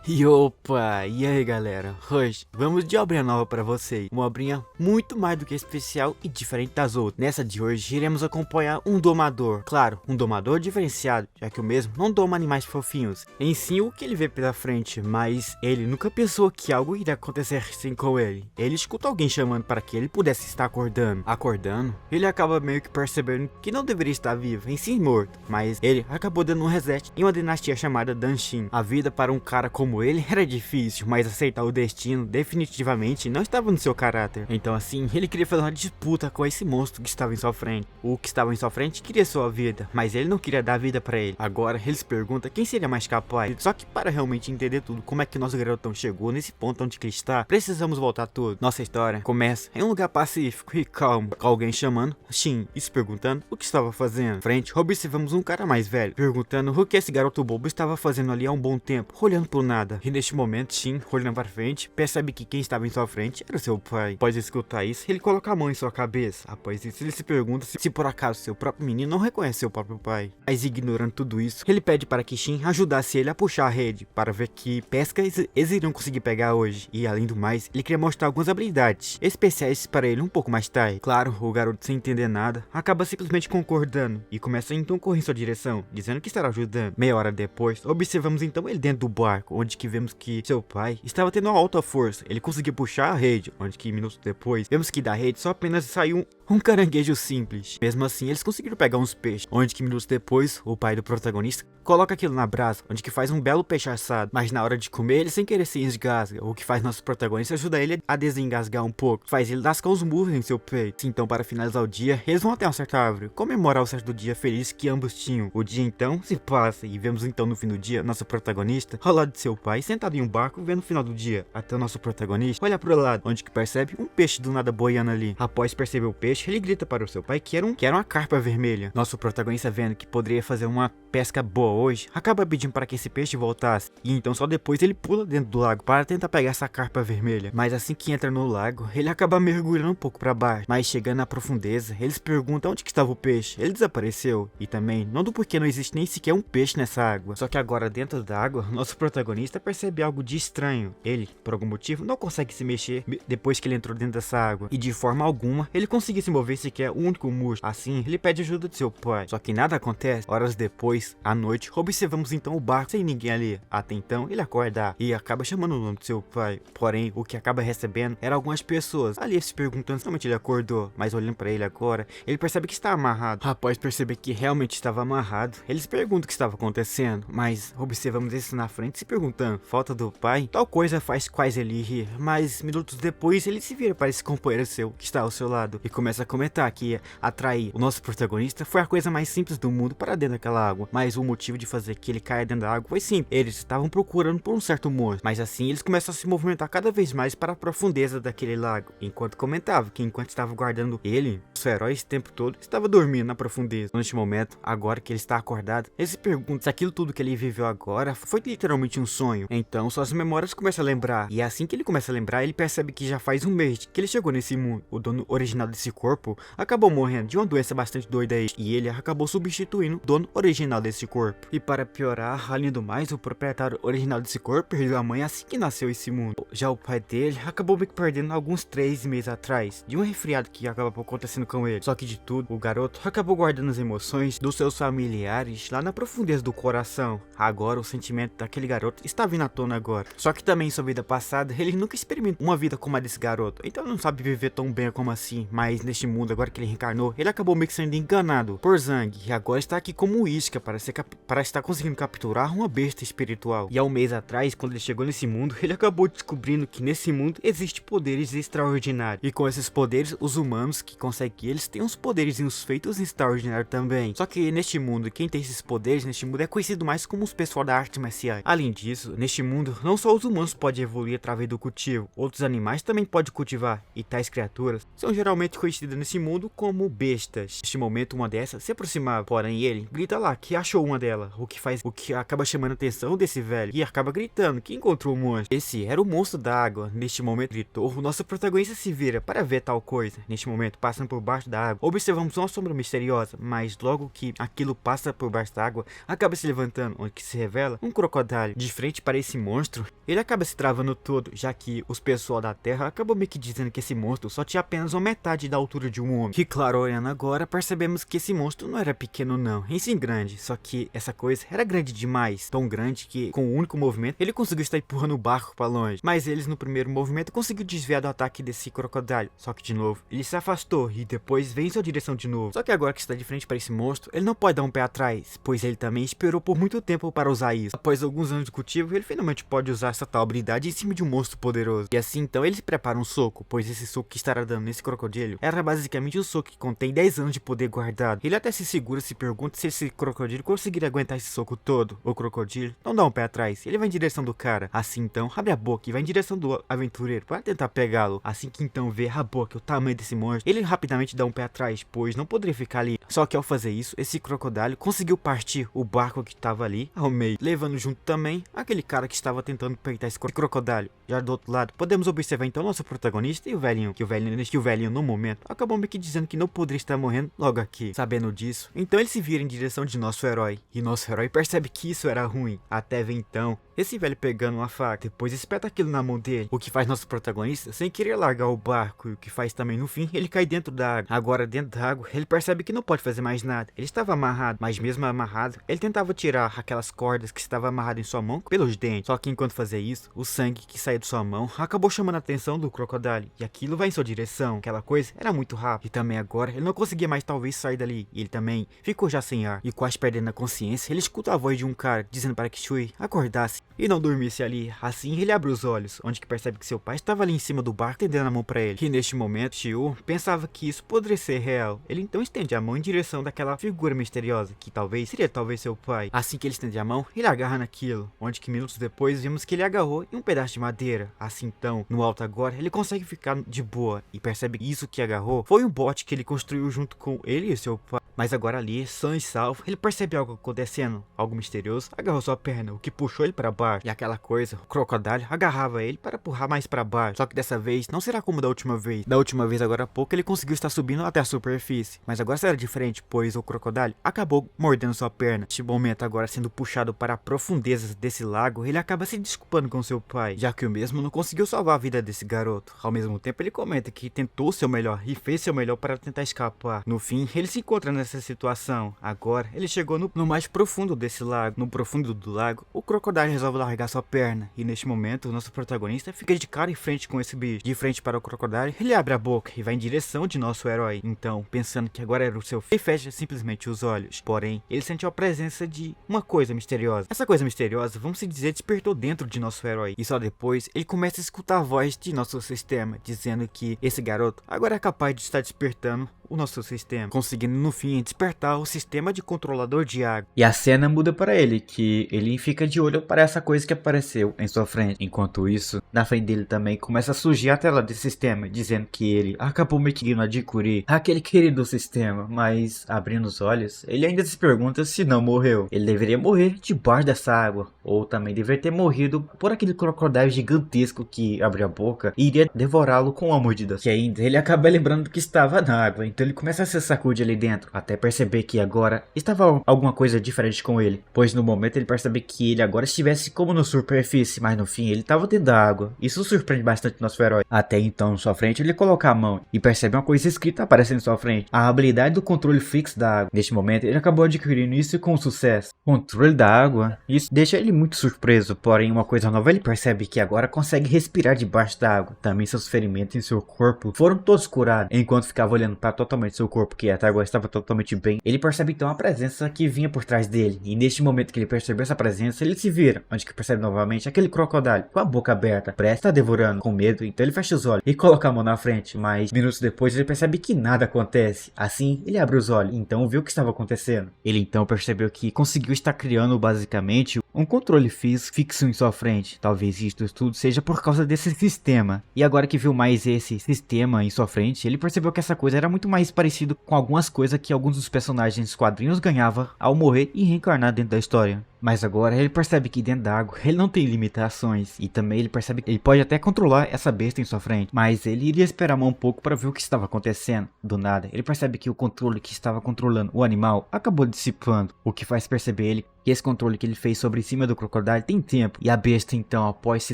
E opa, e aí galera, hoje vamos de obrinha nova pra vocês, uma obrinha muito mais do que especial e diferente das outras. Nessa de hoje iremos acompanhar um domador, claro, um domador diferenciado, já que o mesmo não doma animais fofinhos, em si o que ele vê pela frente, mas ele nunca pensou que algo iria acontecer assim com ele. Ele escuta alguém chamando para que ele pudesse estar acordando, ele acaba meio que percebendo que não deveria estar vivo, em si morto, mas ele acabou dando um reset em uma dinastia chamada Danshin. A vida para um cara como ele era difícil, mas aceitar o destino definitivamente não estava no seu caráter. Então assim, ele queria fazer uma disputa com esse monstro que estava em sua frente. O que estava em sua frente queria sua vida, mas ele não queria dar vida para ele. Agora ele se pergunta quem seria mais capaz. Só que para realmente entender tudo, como é que nosso garotão chegou nesse ponto onde que ele está, precisamos voltar tudo. Nossa história começa em um lugar pacífico e calmo, com alguém chamando Shin e se perguntando o que estava fazendo. Frente, observamos um cara mais velho, perguntando o que esse garoto bobo estava fazendo ali há um bom tempo, olhando pro nada. E neste momento, Shin, olhando para frente, percebe que quem estava em sua frente era seu pai. Após escutar isso, ele coloca a mão em sua cabeça. Após isso, ele se pergunta se por acaso seu próprio menino não reconhece seu próprio pai. Mas ignorando tudo isso, ele pede para que Shin ajudasse ele a puxar a rede, para ver que pesca eles iriam conseguir pegar hoje. E além do mais, ele queria mostrar algumas habilidades especiais para ele um pouco mais tarde. Claro, o garoto sem entender nada, acaba simplesmente concordando e começa então a correr em sua direção, dizendo que estará ajudando. Meia hora depois, observamos então ele dentro do barco, onde que vemos que seu pai estava tendo uma alta força. Ele conseguiu puxar a rede, onde que minutos depois, vemos que da rede só apenas saiu um caranguejo simples. Mesmo assim, eles conseguiram pegar uns peixes, onde que minutos depois, o pai do protagonista coloca aquilo na brasa, onde que faz um belo peixe assado, mas na hora de comer, ele sem querer se engasga, o que faz nosso protagonista ajudar ele a desengasgar um pouco, faz ele lascar uns murros em seu peito. Então, para finalizar o dia, eles vão até uma certa árvore, comemorar o certo dia feliz que ambos tinham. O dia então se passa e vemos então no fim do dia, nosso protagonista ao lado de seu pai, sentado em um barco, vendo o final do dia, até o nosso protagonista olha pro lado, onde que percebe um peixe do nada boiando ali. Após perceber o peixe, ele grita para o seu pai que era uma carpa vermelha. Nosso protagonista, vendo que poderia fazer uma pesca boa hoje, acaba pedindo para que esse peixe voltasse, e então só depois ele pula dentro do lago para tentar pegar essa carpa vermelha. Mas assim que entra no lago, ele acaba mergulhando um pouco para baixo, mas chegando na profundeza, eles perguntam onde que estava o peixe. Ele desapareceu, e também não do porquê não existe nem sequer um peixe nessa água. Só que agora dentro da água, nosso protagonista percebe algo de estranho. Ele, por algum motivo, não consegue se mexer depois que ele entrou dentro dessa água, e de forma alguma ele conseguia se mover sequer o único músculo. Assim, ele pede ajuda de seu pai, só que nada acontece. Horas depois, à noite, observamos então o barco sem ninguém ali. Até então, ele acorda e acaba chamando o nome de seu pai. Porém, o que acaba recebendo era algumas pessoas ali se perguntando se realmente ele acordou, mas olhando para ele agora, ele percebe que está amarrado. Após perceber que realmente estava amarrado, eles perguntam o que estava acontecendo, mas observamos isso na frente se perguntando, falta do pai? Tal coisa faz quase ele rir, mas minutos depois ele se vira para esse companheiro seu que está ao seu lado e começa a comentar que atrair o nosso protagonista foi a coisa mais simples do mundo para dentro daquela água, mas o motivo de fazer que ele caia dentro da água foi simples. Eles estavam procurando por um certo monstro, mas assim eles começam a se movimentar cada vez mais para a profundeza daquele lago, enquanto comentava que enquanto estava guardando ele, seu herói esse tempo todo estava dormindo na profundeza. Neste momento, agora que ele está acordado, ele se pergunta se aquilo tudo que ele viveu agora foi literalmente um sonho. Então suas memórias começam a lembrar, e assim que ele começa a lembrar, ele percebe que já faz um mês que ele chegou nesse mundo. O dono original desse corpo acabou morrendo de uma doença bastante doida aí, e ele acabou substituindo o dono original desse corpo. E para piorar, além do mais, o proprietário original desse corpo perdeu a mãe assim que nasceu esse mundo. Já o pai dele acabou meio que perdendo alguns 3 meses atrás, de um resfriado que acabou acontecendo com ele. Só que de tudo, o garoto acabou guardando as emoções dos seus familiares lá na profundeza do coração. Agora o sentimento daquele garoto está vindo à tona agora. Só que também em sua vida passada, ele nunca experimentou uma vida como a desse garoto, então não sabe viver tão bem como assim. Mas neste mundo, agora que ele reencarnou, ele acabou meio que sendo enganado por Zhang, e agora está aqui como isca para estar conseguindo capturar uma besta espiritual. E há um mês atrás, quando ele chegou nesse mundo, ele acabou descobrindo que nesse mundo existe poderes extraordinários, e com esses poderes, os humanos que conseguem eles têm uns poderes e uns feitos extraordinários também. Só que neste mundo, quem tem esses poderes neste mundo é conhecido mais como os pessoal da arte marcial. Além disso, neste mundo, não só os humanos podem evoluir através do cultivo, outros animais também podem cultivar, e tais criaturas são geralmente conhecidas nesse mundo como bestas. Neste momento, uma dessas se aproximava, porém ele grita lá que achou uma delas, o que acaba chamando a atenção desse velho, e acaba gritando que encontrou o monstro. Esse era o monstro da água. Neste momento gritou, o nosso protagonista se vira para ver tal coisa. Neste momento, passando por baixo da água, observamos uma sombra misteriosa, mas logo que aquilo passa por baixo da água, acaba se levantando, onde que se revela um crocodilo. De frente frente para esse monstro, ele acaba se travando todo, já que os pessoal da Terra acabou meio que dizendo que esse monstro só tinha apenas uma metade da altura de um homem. Que claro, olhando agora, percebemos que esse monstro não era pequeno não, em sim grande, só que essa coisa era grande demais, tão grande que com um único movimento ele conseguiu estar empurrando o barco para longe. Mas eles no primeiro movimento conseguiu desviar do ataque desse crocodilo, só que de novo, ele se afastou e depois veio em sua direção de novo. Só que agora que está de frente para esse monstro, ele não pode dar um pé atrás, pois ele também esperou por muito tempo para usar isso. Após alguns anos de cultivo, ele finalmente pode usar essa tal habilidade em cima de um monstro poderoso. E assim então ele se prepara um soco, pois esse soco que estará dando nesse crocodilo era basicamente um soco que contém 10 anos de poder guardado. Ele até se segura e se pergunta se esse crocodilo conseguiria aguentar esse soco todo. O crocodilo não dá um pé atrás, ele vai em direção do cara. Assim então abre a boca e vai em direção do aventureiro para tentar pegá-lo. Assim que então vê a boca, o tamanho desse monstro, ele rapidamente dá um pé atrás, pois não poderia ficar ali. Só que ao fazer isso, esse crocodilo conseguiu partir o barco que estava ali ao meio, levando junto também aquele cara que estava tentando apertar esse crocodilo. Já do outro lado, podemos observar então nosso protagonista e o velhinho, que o velhinho no momento acabou meio que dizendo que não poderia estar morrendo logo aqui. Sabendo disso, então ele se vira em direção de nosso herói, e nosso herói percebe que isso era ruim, até ver então esse velho pegando uma faca, depois espeta aquilo na mão dele, o que faz nosso protagonista sem querer largar o barco, e o que faz também no fim ele cai dentro da água. Agora dentro da água, ele percebe que não pode fazer mais nada, ele estava amarrado, mas mesmo amarrado, ele tentava tirar aquelas cordas que estavam amarradas em sua mão pelos dentes, só que enquanto fazia isso, o sangue que saía de sua mão acabou chamando a atenção do crocodilo, e aquilo vai em sua direção, aquela coisa era muito rápida, e também agora ele não conseguia mais talvez sair dali, e ele também ficou já sem ar, e quase perdendo a consciência, ele escuta a voz de um cara dizendo para que Shui acordasse e não dormisse ali. Assim ele abre os olhos, onde que percebe que seu pai estava ali em cima do barco estendendo a mão para ele. E neste momento Shiu pensava que isso poderia ser real. Ele então estende a mão em direção daquela figura misteriosa, que seria talvez seu pai. Assim que ele estende a mão, ele agarra naquilo, onde que minutos depois vimos que ele agarrou em um pedaço de madeira. Assim então, no alto agora, ele consegue ficar de boa e percebe que isso que agarrou foi um bote que ele construiu junto com ele e seu pai. Mas agora ali, sã e salvo, ele percebe algo acontecendo, algo misterioso, agarrou sua perna, o que puxou ele para baixo. E aquela coisa, o crocodilo agarrava ele para empurrar mais para baixo. Só que dessa vez, não será como da última vez. Da última vez, agora há pouco, ele conseguiu estar subindo até a superfície. Mas agora será diferente, pois o crocodilo acabou mordendo sua perna. Neste momento agora sendo puxado para as profundezas desse lago, ele acaba se desculpando com seu pai, já que o mesmo não conseguiu salvar a vida desse garoto. Ao mesmo tempo, ele comenta que tentou o seu melhor e fez seu melhor para tentar escapar. No fim, ele se encontra nessa situação. Agora, ele chegou no mais profundo desse lago. No profundo do lago, o crocodilo resolve largar sua perna. E neste momento, o nosso protagonista fica de cara em frente com esse bicho. De frente para o crocodilo, ele abre a boca e vai em direção de nosso herói. Então, pensando que agora era o seu filho, ele fecha simplesmente os olhos. Porém, ele sentiu a presença de uma coisa misteriosa. Essa coisa misteriosa, vamos se dizer, despertou dentro de nosso herói. E só depois, ele começa a escutar a voz de nosso sistema, dizendo que esse garoto agora é capaz de estar despertando o nosso sistema, conseguindo no fim despertar o sistema de controlador de água. E a cena muda para ele, que ele fica de olho para essa coisa que apareceu em sua frente. Enquanto isso, na frente dele também começa a surgir a tela desse sistema, dizendo que ele acabou meio que indo adquirir aquele querido sistema, mas abrindo os olhos, ele ainda se pergunta se não morreu. Ele deveria morrer debaixo dessa água, ou também deveria ter morrido por aquele crocodilo gigantesco que abriu a boca e iria devorá-lo com uma mordida. Que ainda ele acaba lembrando que estava na água, então ele começa a se sacudir ali dentro, até perceber que agora estava alguma coisa diferente com ele, pois no momento ele percebe que ele agora estivesse como na superfície, mas no fim ele estava dentro da água. Isso surpreende bastante nosso herói. Até então, em sua frente, ele coloca a mão e percebe uma coisa escrita aparecendo em sua frente: a habilidade do controle fixo da água. Neste momento, ele acabou adquirindo isso com sucesso. Controle da água. Isso deixa ele muito surpreso, porém uma coisa nova, ele percebe que agora consegue respirar debaixo da água. Também seus ferimentos em seu corpo foram todos curados. Enquanto ficava olhando para totalmente seu corpo, que até agora estava totalmente bem, ele percebe então a presença que vinha por trás dele. E neste momento que ele percebeu essa presença, ele se vira, onde que percebe novamente aquele crocodilo com a boca aberta, prestes a devorando, com medo. Então ele fecha os olhos e coloca a mão na frente, mas minutos depois ele percebe que nada acontece. Assim, ele abre os olhos, então viu o que estava acontecendo. Ele então percebeu que conseguiu estar criando basicamente um controle fixo em sua frente. Talvez isto tudo seja por causa desse sistema. E agora que viu mais esse sistema em sua frente, ele percebeu que essa coisa era muito mais parecido com algumas coisas que alguns dos personagens dos quadrinhos ganhavam ao morrer e reencarnar dentro da história. Mas agora ele percebe que dentro da água ele não tem limitações. E também ele percebe que ele pode até controlar essa besta em sua frente. Mas ele iria esperar um pouco para ver o que estava acontecendo. Do nada, ele percebe que o controle que estava controlando o animal acabou dissipando. O que faz perceber ele que esse controle que ele fez sobre cima do crocodilo tem tempo. E a besta então, após se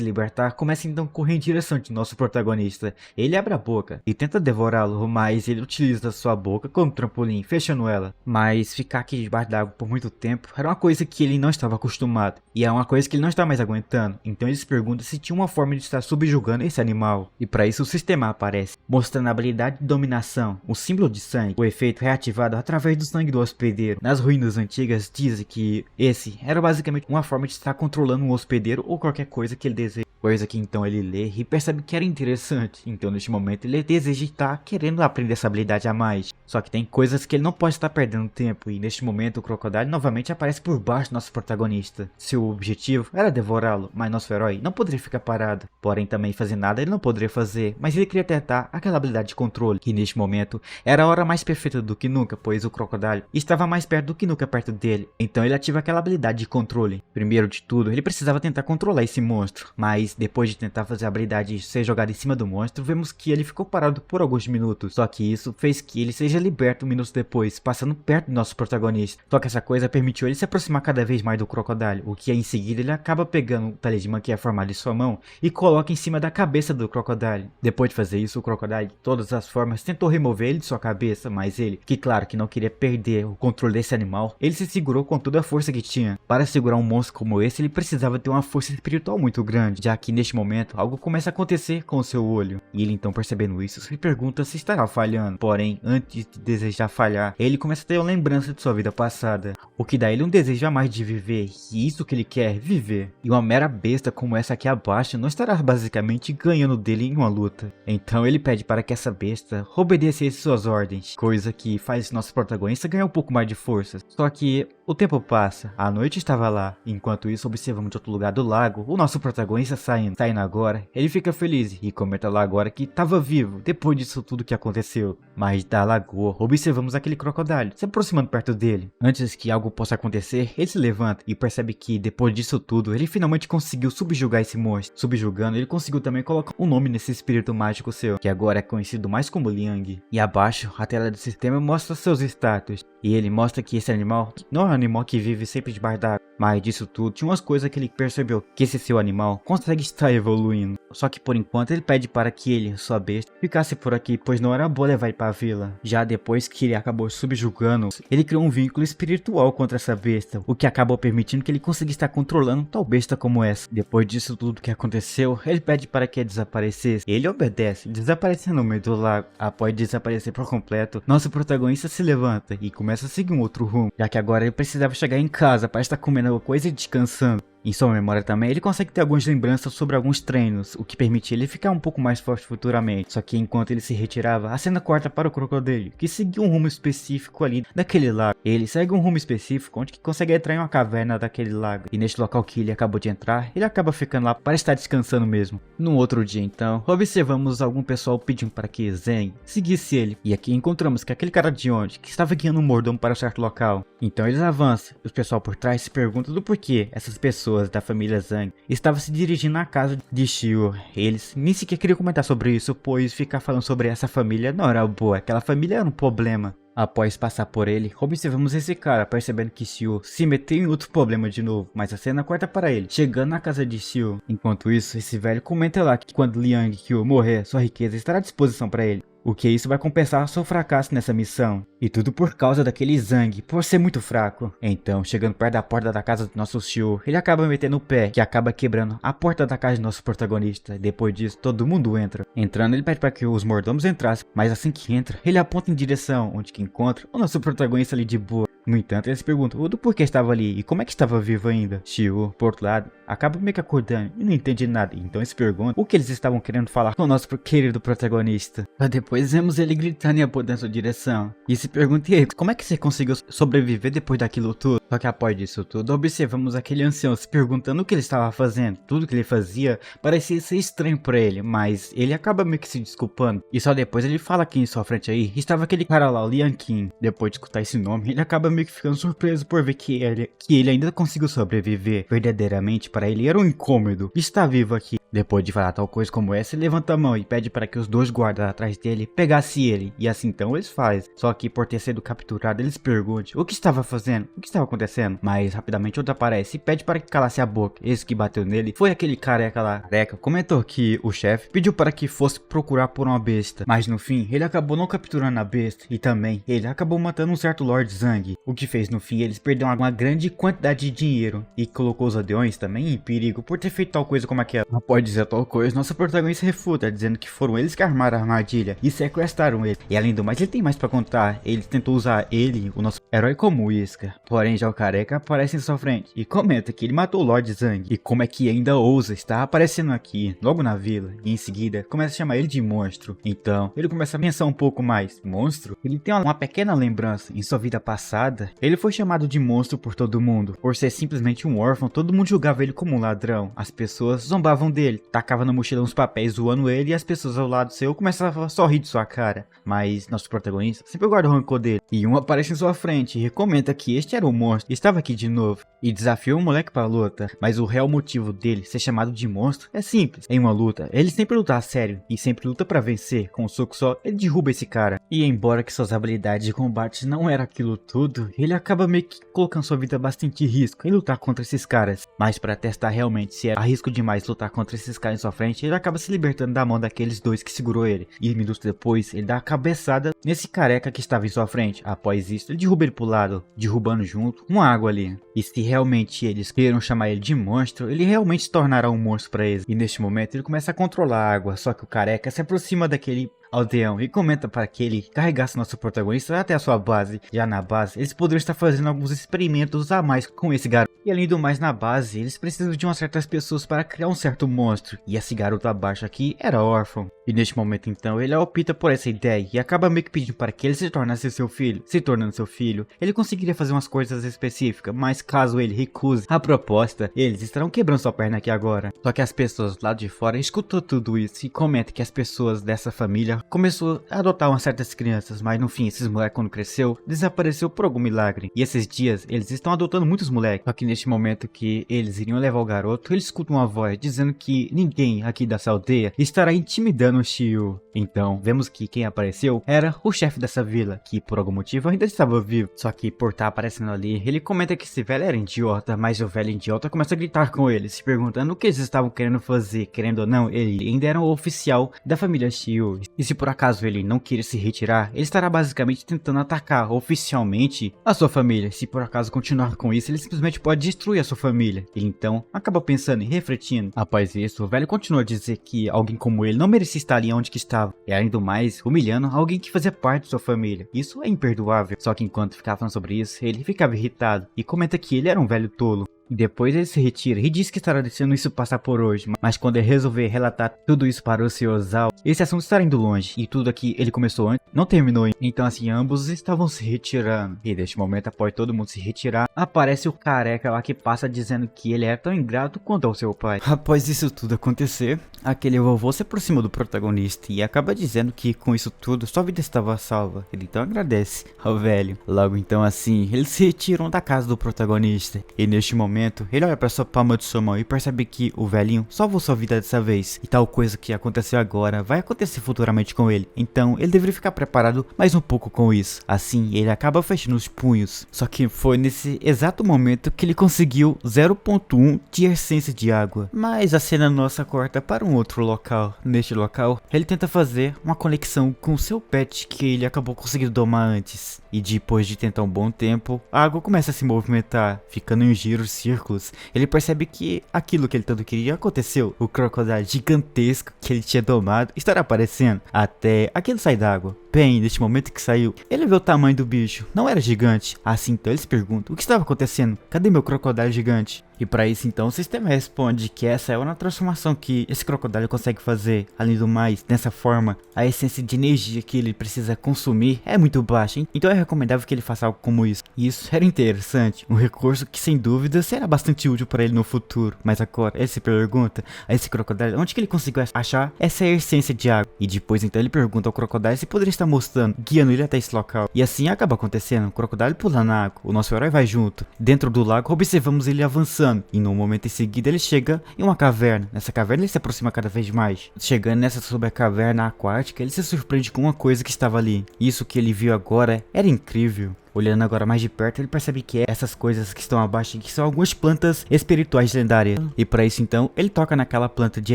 libertar, começa então a correr em direção de nosso protagonista. Ele abre a boca e tenta devorá-lo, mas ele utiliza sua boca como trampolim, fechando ela. Mas ficar aqui debaixo d'água por muito tempo era uma coisa que ele não estava acostumado. E é uma coisa que ele não está mais aguentando. Então ele se pergunta se tinha uma forma de estar subjugando esse animal. E para isso o sistema aparece, mostrando a habilidade de dominação, o símbolo de sangue. O efeito é ativado através do sangue do hospedeiro. Nas ruínas antigas dizem que esse era basicamente uma forma de estar controlando um hospedeiro ou qualquer coisa que ele deseja. Coisa que então ele lê e percebe que era interessante. Então neste momento ele deseja estar querendo aprender essa habilidade a mais. Só que tem coisas que ele não pode estar perdendo tempo. E neste momento o crocodilo novamente aparece por baixo do nosso protagonista. Seu objetivo era devorá-lo, mas nosso herói não poderia ficar parado. Porém também fazer nada ele não poderia fazer. Mas ele queria tentar aquela habilidade de controle. Que neste momento era a hora mais perfeita do que nunca. Pois o crocodilo estava mais perto do que nunca perto dele. Então ele ativa aquela habilidade de controle. Primeiro de tudo ele precisava tentar controlar esse monstro. Mas depois de tentar fazer a habilidade ser jogada em cima do monstro, vemos que ele ficou parado por alguns minutos. Só que isso fez que ele seja liberto minutos depois, passando perto do nosso protagonista. Só que essa coisa permitiu ele se aproximar cada vez mais do crocodilo, o que em seguida ele acaba pegando o talismã que é formado em sua mão e coloca em cima da cabeça do crocodilo. Depois de fazer isso, o crocodilo de todas as formas tentou remover ele de sua cabeça, mas ele, que claro que não queria perder o controle desse animal, ele se segurou com toda a força que tinha. Para segurar um monstro como esse, ele precisava ter uma força espiritual muito grande, já que neste momento algo começa a acontecer com o seu olho. E ele então, percebendo isso, se pergunta se estará falhando. Porém, antes de desejar falhar, ele começa a ter uma lembrança de sua vida passada, o que dá a ele um desejo a mais de viver, e isso que ele quer, viver. E uma mera besta como essa aqui abaixo não estará basicamente ganhando dele em uma luta. Então ele pede para que essa besta obedecesse suas ordens, coisa que faz nosso protagonista ganhar um pouco mais de força. Só que o tempo passa, a noite estava lá. Enquanto isso, observamos de outro lugar do lago o nosso protagonista saindo agora, ele fica feliz e comenta lá agora que estava vivo depois disso tudo que aconteceu. Mas da lagoa, observamos aquele crocodilo se aproximando perto dele. Antes que algo possa acontecer, ele se levanta e percebe que depois disso tudo, ele finalmente conseguiu subjugar esse monstro. Subjugando, ele conseguiu também colocar um nome nesse espírito mágico seu, que agora é conhecido mais como Liang. E abaixo, a tela do sistema mostra seus status. E ele mostra que esse animal não é um animal que vive sempre debaixo d'água. Mas disso tudo, tinha umas coisas que ele percebeu, que esse seu animal consegue estar evoluindo. Só que por enquanto ele pede para que ele, sua besta, ficasse por aqui, pois não era bom levar ele para a vila. Já depois que ele acabou subjugando, ele criou um vínculo espiritual contra essa besta, o que acabou permitindo que ele conseguisse estar controlando tal besta como essa. Depois disso tudo que aconteceu, ele pede para que ele desaparecesse. Ele obedece, desaparecendo no meio do lago. Após desaparecer por completo, nosso protagonista se levanta e começa a seguir um outro rumo, já que agora ele precisava chegar em casa para estar comendo alguma coisa e descansando. Em sua memória também, ele consegue ter algumas lembranças sobre alguns treinos, o que permite ele ficar um pouco mais forte futuramente. Só que enquanto ele se retirava, a cena corta para o crocodilo, que seguiu um rumo específico ali daquele lago. Ele segue um rumo específico onde que consegue entrar em uma caverna daquele lago. E neste local que ele acabou de entrar, ele acaba ficando lá para estar descansando mesmo. No outro dia então, observamos algum pessoal pedindo para que Zeng seguisse ele. E aqui encontramos que aquele cara de onde que estava guiando um mordomo para um certo local. Então eles avançam, e o pessoal por trás se pergunta do porquê essas pessoas da família Zhang estavam se dirigindo à casa de Xiu. Eles nem sequer queriam comentar sobre isso, pois ficar falando sobre essa família não era boa, aquela família era um problema. Após passar por ele, observamos esse cara, percebendo que Xiu se meteu em outro problema de novo, mas a cena corta para ele, chegando na casa de Xiu. Enquanto isso, esse velho comenta lá que quando Liang Qiu morrer, sua riqueza estará à disposição para ele. O que isso vai compensar seu fracasso nessa missão. E tudo por causa daquele Zhang, por ser muito fraco. Então, chegando perto da porta da casa do nosso Xiu, ele acaba metendo o pé, que acaba quebrando a porta da casa do nosso protagonista. Depois disso, todo mundo entra. Entrando, ele pede para que os mordomos entrassem, mas assim que entra, ele aponta em direção onde que encontra o nosso protagonista ali de boa. No entanto, ele se pergunta do porquê estava ali e como é que estava vivo ainda. Xiu, por outro lado, acaba meio que acordando e não entende nada. Então ele se pergunta o que eles estavam querendo falar com o nosso querido protagonista. Mas depois vemos ele gritando e apontando em sua direção. E se pergunta, e aí, como é que você conseguiu sobreviver depois daquilo tudo? Só que após disso tudo, observamos aquele ancião se perguntando o que ele estava fazendo. Tudo que ele fazia parecia ser estranho pra ele, mas ele acaba meio que se desculpando. E só depois ele fala que em sua frente aí estava aquele cara lá, o Lian Qin. Depois de escutar esse nome, ele acaba meio que ficando surpreso por ver que ele ainda conseguiu sobreviver. Verdadeiramente, para ele era um incômodo estar vivo aqui. Depois de falar tal coisa como essa, ele levanta a mão e pede para que os dois guardas atrás dele pegassem ele. E assim então eles fazem. Só que por ter sido capturado, eles perguntam o que estava fazendo, o que estava acontecendo. Mas rapidamente outro aparece e pede para que calasse a boca. Esse que bateu nele foi aquele careca lá. Careca comentou que o chefe pediu para que fosse procurar por uma besta. Mas no fim, ele acabou não capturando a besta. E também, ele acabou matando um certo Lord Zhang. O que fez no fim, eles perderam uma grande quantidade de dinheiro. E colocou os aldeões também em perigo por ter feito tal coisa como aquela. Pode dizer tal coisa, nosso protagonista refuta, dizendo que foram eles que armaram a armadilha e sequestraram ele. E além do mais, ele tem mais pra contar. Ele tentou usar ele, o nosso herói, como isca. Porém, já o careca aparece em sua frente e comenta que ele matou o Lord Zhang. E como é que ainda ousa estar aparecendo aqui, logo na vila. E em seguida, começa a chamar ele de monstro. Então, ele começa a pensar um pouco mais. Monstro? Ele tem uma pequena lembrança. Em sua vida passada, ele foi chamado de monstro por todo mundo. Por ser simplesmente um órfão, todo mundo julgava ele como um ladrão. As pessoas zombavam dele, tacava na mochila uns papéis zoando ele e as pessoas ao lado seu começavam a sorrir de sua cara. Mas nosso protagonista sempre guarda o rancor dele. E um aparece em sua frente e recomenda que este era o monstro, estava aqui de novo. E desafiou o moleque para a luta. Mas o real motivo dele ser chamado de monstro é simples. Em uma luta, ele sempre luta a sério e sempre luta para vencer. Com um soco só, ele derruba esse cara. E embora que suas habilidades de combate não era aquilo tudo, ele acaba meio que colocando sua vida bastante em risco em lutar contra esses caras. Mas para testar realmente se era risco demais lutar contra esses caras em sua frente, ele acaba se libertando da mão daqueles dois que segurou ele. E minutos depois, ele dá a cabeçada nesse careca que estava em sua frente. Após isso, ele derruba ele pro lado, derrubando junto uma água ali. E se realmente eles queiram chamar ele de monstro, ele realmente se tornará um monstro para eles. E neste momento ele começa a controlar a água, só que o careca se aproxima daquele aldeão e comenta para que ele carregasse nosso protagonista até a sua base. Já na base, eles poderiam estar fazendo alguns experimentos a mais com esse garoto. E além do mais, na base, eles precisam de umas certas pessoas para criar um certo monstro. E esse garoto abaixo aqui era órfão. E neste momento então, ele opta por essa ideia e acaba meio que pedindo para que ele se tornasse seu filho. Se tornando seu filho, ele conseguiria fazer umas coisas específicas, mas caso ele recuse a proposta, eles estarão quebrando sua perna aqui agora. Só que as pessoas do lado de fora escutou tudo isso e comentam que as pessoas dessa família começou a adotar umas certas crianças, mas no fim esses moleques quando cresceu, desapareceu por algum milagre. E esses dias eles estão adotando muitos moleques. Só que neste momento que eles iriam levar o garoto, eles escutam uma voz dizendo que ninguém aqui dessa aldeia estará intimidando o Xiu. Então vemos que quem apareceu era o chefe dessa vila, que por algum motivo ainda estava vivo. Só que por estar aparecendo ali, ele comenta que esse velho era idiota, mas o velho idiota começa a gritar com ele, se perguntando o que eles estavam querendo fazer. Querendo ou não, ele ainda era o oficial da família Xiu. E se por acaso ele não queria se retirar, ele estará basicamente tentando atacar oficialmente a sua família. Se por acaso continuar com isso, ele simplesmente pode destruir a sua família. Ele então acaba pensando e refletindo. Após isso, o velho continua a dizer que alguém como ele não merecia estar ali onde que estava. E além do mais, humilhando alguém que fazia parte de sua família. Isso é imperdoável. Só que enquanto ficava falando sobre isso, ele ficava irritado e comenta que ele era um velho tolo. E depois ele se retira e diz que estará deixando isso passar por hoje. Mas quando ele resolver relatar tudo isso para o Sr. Zhao, esse assunto estará indo longe. E tudo aqui ele começou antes, não terminou. Então assim, ambos estavam se retirando. E neste momento, após todo mundo se retirar, aparece o careca lá que passa dizendo que ele era tão ingrato quanto ao seu pai. Após isso tudo acontecer, aquele vovô se aproxima do protagonista e acaba dizendo que com isso tudo, sua vida estava salva. Ele então agradece ao velho. Logo então assim, eles se retiram da casa do protagonista. E neste momento, ele olha para sua palma de sua mão e percebe que o velhinho salvou sua vida dessa vez. E tal coisa que aconteceu agora vai acontecer futuramente com ele. Então ele deveria ficar preparado mais um pouco com isso. Assim ele acaba fechando os punhos. Só que foi nesse exato momento que ele conseguiu 0.1 de essência de água. Mas a cena nossa corta para um outro local. Neste local ele tenta fazer uma conexão com o seu pet que ele acabou conseguindo domar antes. E depois de tentar um bom tempo, a água começa a se movimentar, ficando em giros, círculos. Ele percebe que aquilo que ele tanto queria aconteceu. O crocodilo gigantesco que ele tinha domado estará aparecendo, até aquele sair da água. Bem, neste momento que saiu, ele vê o tamanho do bicho. Não era gigante. Assim, então ele se pergunta, o que estava acontecendo? Cadê meu crocodilo gigante? E para isso então o sistema responde que essa é uma transformação que esse crocodilo consegue fazer. Além do mais, dessa forma, a essência de energia que ele precisa consumir é muito baixa, hein? Então é recomendável que ele faça algo como isso. E isso era interessante, um recurso que sem dúvida será bastante útil para ele no futuro. Mas agora ele se pergunta a esse crocodilo onde que ele conseguiu achar essa essência de água. E depois então ele pergunta ao crocodilo se poderia estar mostrando, guiando ele até esse local. E assim acaba acontecendo, o crocodilo pula na água, o nosso herói vai junto. Dentro do lago observamos ele avançando. E no momento em seguida ele chega em uma caverna. Nessa caverna ele se aproxima cada vez mais. Chegando nessa sobre a caverna aquática, ele se surpreende com uma coisa que estava ali. Isso que ele viu agora era incrível. Olhando agora mais de perto, ele percebe que essas coisas que estão abaixo que são algumas plantas espirituais lendárias. E para isso então, ele toca naquela planta de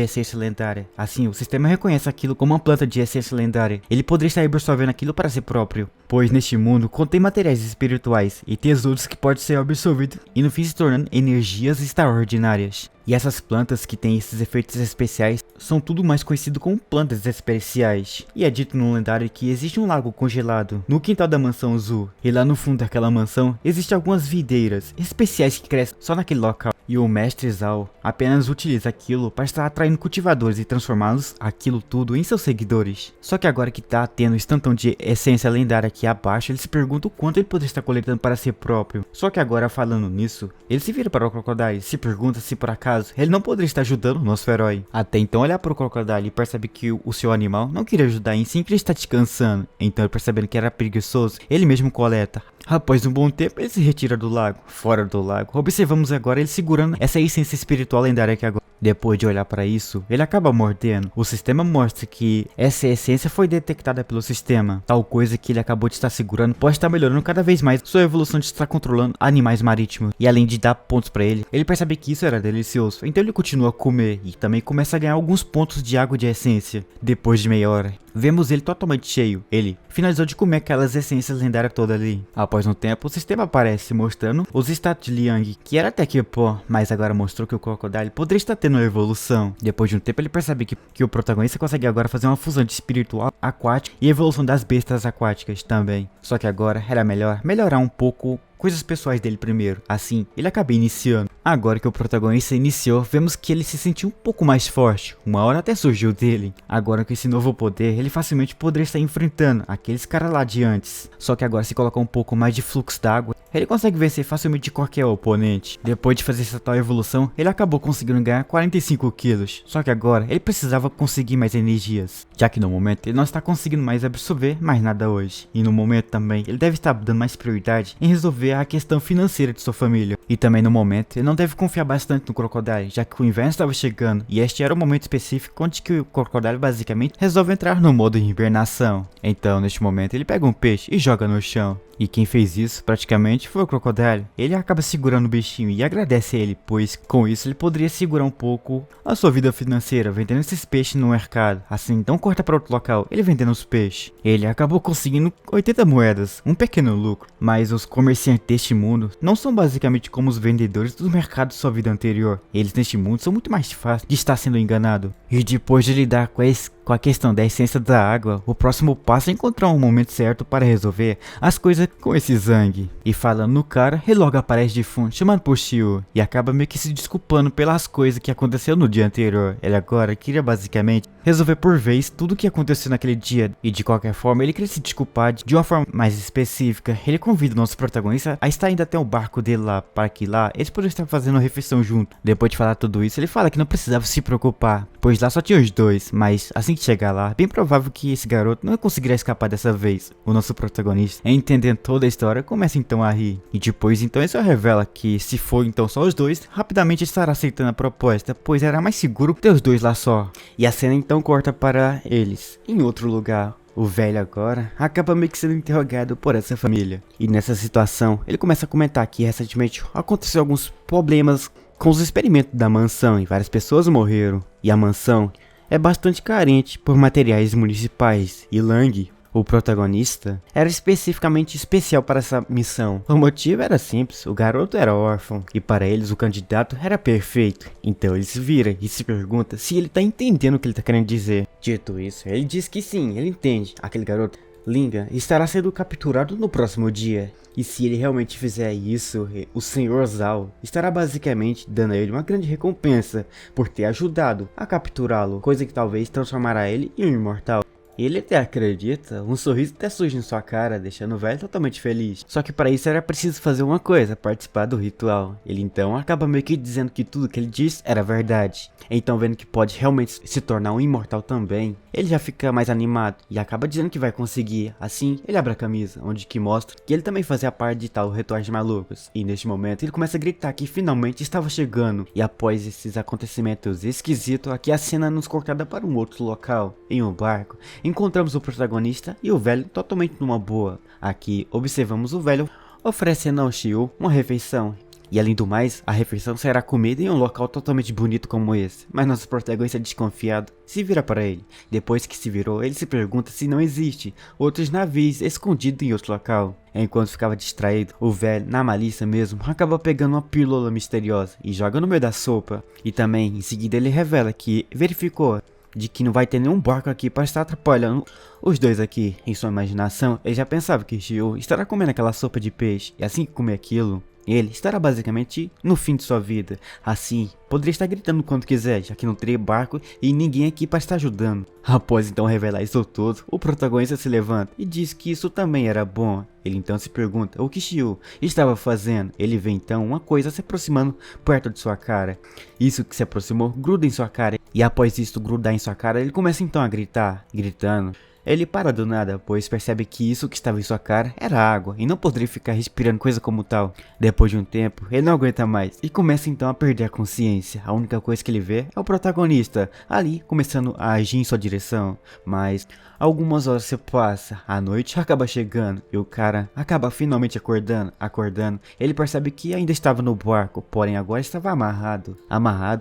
essência lendária. Assim, o sistema reconhece aquilo como uma planta de essência lendária. Ele poderia estar absorvendo aquilo para si próprio, pois neste mundo contém materiais espirituais e tesouros que podem ser absorvidos e no fim se tornando energias extraordinárias. E essas plantas que têm esses efeitos especiais são tudo mais conhecido como plantas especiais. E é dito no lendário que existe um lago congelado no quintal da mansão Zu. E lá no fundo daquela mansão existem algumas videiras especiais que crescem só naquele local. E o mestre Zhao apenas utiliza aquilo para estar atraindo cultivadores e transformá-los aquilo tudo em seus seguidores. Só que agora que tá tendo esse tantão de essência lendária aqui abaixo, ele se pergunta o quanto ele poderia estar coletando para si próprio. Só que agora falando nisso, ele se vira para o crocodilo e se pergunta se por acaso ele não poderia estar ajudando o nosso herói. Até então olha para o crocodilo e percebe que o seu animal não queria ajudar em sempre está descansando. Então percebendo que era preguiçoso, ele mesmo coleta. Após um bom tempo, ele se retira do lago. Fora do lago, observamos agora ele segurando essa essência espiritual lendária que agora. Depois de olhar para isso, ele acaba mordendo. O sistema mostra que essa essência foi detectada pelo sistema. Tal coisa que ele acabou de estar segurando pode estar melhorando cada vez mais sua evolução de estar controlando animais marítimos. E além de dar pontos para ele, ele percebe que isso era delicioso. Então ele continua a comer e também começa a ganhar alguns pontos de água de essência. Depois de meia hora, vemos ele totalmente cheio. Ele finalizou de comer aquelas essências lendárias todas ali. Após um tempo, o sistema aparece mostrando os status de Liang, que era até que pó, mas agora mostrou que o crocodilo poderia estar tendo uma evolução. Depois de um tempo, ele percebe que o protagonista consegue agora fazer uma fusão de espiritual aquático e evolução das bestas aquáticas também. Só que agora era melhor melhorar um pouco coisas pessoais dele primeiro. Assim, ele acaba iniciando. Agora que o protagonista iniciou, vemos que ele se sentiu um pouco mais forte. Uma hora até surgiu dele. Agora com esse novo poder, ele facilmente poderia estar enfrentando aqueles caras lá de antes. Só que agora se colocar um pouco mais de fluxo d'água, ele consegue vencer facilmente qualquer oponente. Depois de fazer essa tal evolução, ele acabou conseguindo ganhar 45 quilos. Só que agora, ele precisava conseguir mais energias. Já que no momento, ele não está conseguindo mais absorver mais nada hoje. E no momento também, ele deve estar dando mais prioridade em resolver a questão financeira de sua família. E também no momento, ele não deve confiar bastante no crocodilo, já que o inverno estava chegando. E este era o momento específico onde que o crocodilo basicamente resolve entrar no modo hibernação. Então, neste momento, ele pega um peixe e joga no chão. E quem fez isso praticamente foi o crocodilo. Ele acaba segurando o bichinho e agradece a ele, pois com isso ele poderia segurar um pouco a sua vida financeira vendendo esses peixes no mercado. Assim então corta para outro local, ele vendendo os peixes. Ele acabou conseguindo 80 moedas, um pequeno lucro. Mas os comerciantes deste mundo não são basicamente como os vendedores do mercado de sua vida anterior. Eles neste mundo são muito mais fáceis de estar sendo enganado. E depois de lidar com a questão da essência da água, o próximo passo é encontrar um momento certo para resolver as coisas com esse Zhang. E falando no cara, ele logo aparece de fundo, chamando por Xiu, e acaba meio que se desculpando pelas coisas que aconteceu no dia anterior. Ele agora queria basicamente resolver por vez tudo o que aconteceu naquele dia, e de qualquer forma ele queria se desculpar de uma forma mais específica. Ele convida o nosso protagonista a estar indo até o barco dele lá, para que lá eles poderiam estar fazendo uma refeição junto. Depois de falar tudo isso, ele fala que não precisava se preocupar, pois lá só tinha os dois, mas assim que chegar lá, bem provável que esse garoto não conseguirá escapar dessa vez. O nosso protagonista, entendendo toda a história, começa então a rir. E depois então ele só revela que se for então só os dois, rapidamente estará aceitando a proposta, pois era mais seguro ter os dois lá só. E a cena então corta para eles em outro lugar. O velho agora acaba meio que sendo interrogado por essa família. E nessa situação, ele começa a comentar que recentemente aconteceu alguns problemas com os experimentos da mansão e várias pessoas morreram. E a mansão é bastante carente por materiais municipais. E Lang, o protagonista, era especificamente especial para essa missão. O motivo era simples, o garoto era órfão e para eles o candidato era perfeito. Então ele se vira e se pergunta se ele tá entendendo o que ele tá querendo dizer. Dito isso, ele diz que sim, ele entende. Aquele garoto Linga estará sendo capturado no próximo dia. E se ele realmente fizer isso, o Sr. Zhao estará basicamente dando a ele uma grande recompensa por ter ajudado a capturá-lo, coisa que talvez transformará ele em um imortal. Ele até acredita, um sorriso até surge em sua cara, deixando o velho totalmente feliz. Só que para isso era preciso fazer uma coisa, participar do ritual. Ele então acaba meio que dizendo que tudo que ele disse era verdade. Então vendo que pode realmente se tornar um imortal também, ele já fica mais animado e acaba dizendo que vai conseguir. Assim, ele abre a camisa, onde que mostra que ele também fazia parte de tal Rituais Malucos. E neste momento ele começa a gritar que finalmente estava chegando. E após esses acontecimentos esquisitos, aqui a cena nos cortada para um outro local, em um barco. Encontramos o protagonista e o velho totalmente numa boa. Aqui observamos o velho oferecendo ao Xiu uma refeição. E além do mais, a refeição será comida em um local totalmente bonito como esse. Mas nosso protagonista desconfiado se vira para ele. Depois que se virou, ele se pergunta se não existe outros navios escondidos em outro local. Enquanto ficava distraído, o velho, na malícia mesmo, acaba pegando uma pílula misteriosa e joga no meio da sopa. E também, em seguida, ele revela que verificou de que não vai ter nenhum barco aqui para estar atrapalhando os dois aqui. Em sua imaginação, ele já pensava que Xiu estará comendo aquela sopa de peixe, e assim que comer aquilo, ele estará basicamente no fim de sua vida. Assim, poderia estar gritando quando quiser, já que não teria barco e ninguém aqui para estar ajudando. Após então revelar isso tudo, o protagonista se levanta e diz que isso também era bom. Ele então se pergunta o que Xiu estava fazendo. Ele vê então uma coisa se aproximando perto de sua cara. Isso que se aproximou gruda em sua cara, e após isso grudar em sua cara, ele começa então a gritar, gritando. Ele para do nada, pois percebe que isso que estava em sua cara era água e não poderia ficar respirando coisa como tal. Depois de um tempo, ele não aguenta mais e começa então a perder a consciência. A única coisa que ele vê é o protagonista ali começando a agir em sua direção, mas algumas horas se passam, a noite acaba chegando e o cara acaba finalmente acordando. Ele percebe que ainda estava no barco, porém agora estava amarrado.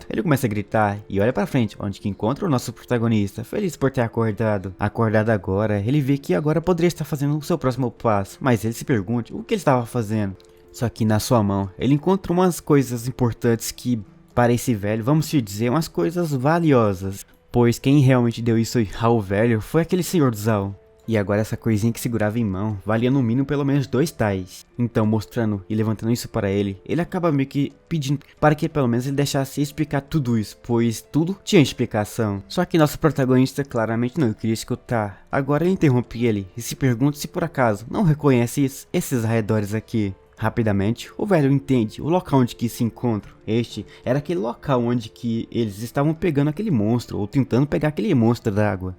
Ele começa a gritar e olha para frente, onde que encontra o nosso protagonista, feliz por ter acordado. Agora, ele vê que agora poderia estar fazendo o seu próximo passo, mas ele se pergunta o que ele estava fazendo. Só que na sua mão, ele encontra umas coisas importantes que, para esse velho, vamos te dizer, umas coisas valiosas. Pois quem realmente deu isso ao velho foi aquele Sr. Zhao. E agora essa coisinha que segurava em mão valia no mínimo pelo menos 2 tais. Então mostrando e levantando isso para ele, ele acaba meio que pedindo para que pelo menos ele deixasse explicar tudo isso, pois tudo tinha explicação. Só que nosso protagonista claramente não queria escutar. Agora ele interrompe ele e se pergunta se por acaso não reconhece esses arredores aqui. Rapidamente, o velho entende o local onde que se encontram. Este era aquele local onde que eles estavam pegando aquele monstro, ou tentando pegar aquele monstro d'água.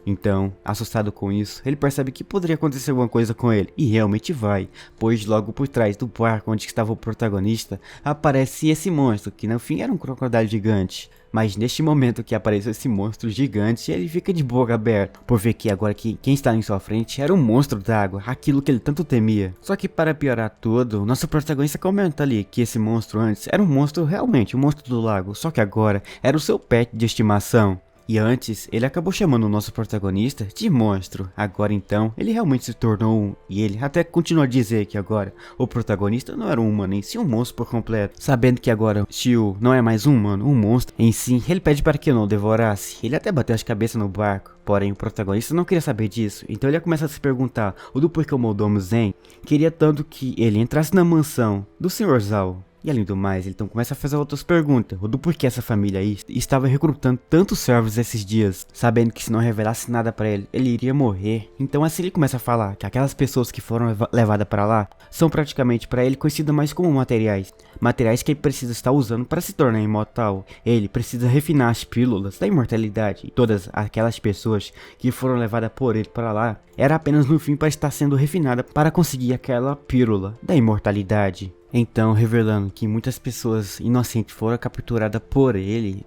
Então, assustado com isso, ele percebe que poderia acontecer alguma coisa com ele, e realmente vai, pois logo por trás do barco onde estava o protagonista, aparece esse monstro, que no fim era um crocodilo gigante. Mas neste momento que apareceu esse monstro gigante, ele fica de boca aberta, por ver que agora que quem está em sua frente era um monstro d'água, aquilo que ele tanto temia. Só que para piorar tudo, nosso protagonista comenta ali que esse monstro antes era um monstro realmente, um monstro do lago, só que agora era o seu pet de estimação. E antes, ele acabou chamando o nosso protagonista de monstro. Agora então, ele realmente se tornou um. E ele até continua a dizer que agora o protagonista não era um humano, em si um monstro por completo. Sabendo que agora Xiu não é mais um humano, um monstro em si, ele pede para que eu não o devorasse. Ele até bateu as cabeças no barco. Porém, o protagonista não queria saber disso, então ele começa a se perguntar o do porquê o mordomo Zen queria tanto que ele entrasse na mansão do Sr. Zhao. E além do mais, ele então começa a fazer outras perguntas, do porquê essa família aí estava recrutando tantos servos esses dias, sabendo que se não revelasse nada pra ele, ele iria morrer. Então assim ele começa a falar que aquelas pessoas que foram levadas pra lá são praticamente pra ele conhecidas mais como materiais que ele precisa estar usando para se tornar imortal. Ele precisa refinar as pílulas da imortalidade, e todas aquelas pessoas que foram levadas por ele para lá era apenas no fim para estar sendo refinada para conseguir aquela pílula da imortalidade. Então, revelando que muitas pessoas inocentes foram capturadas por ele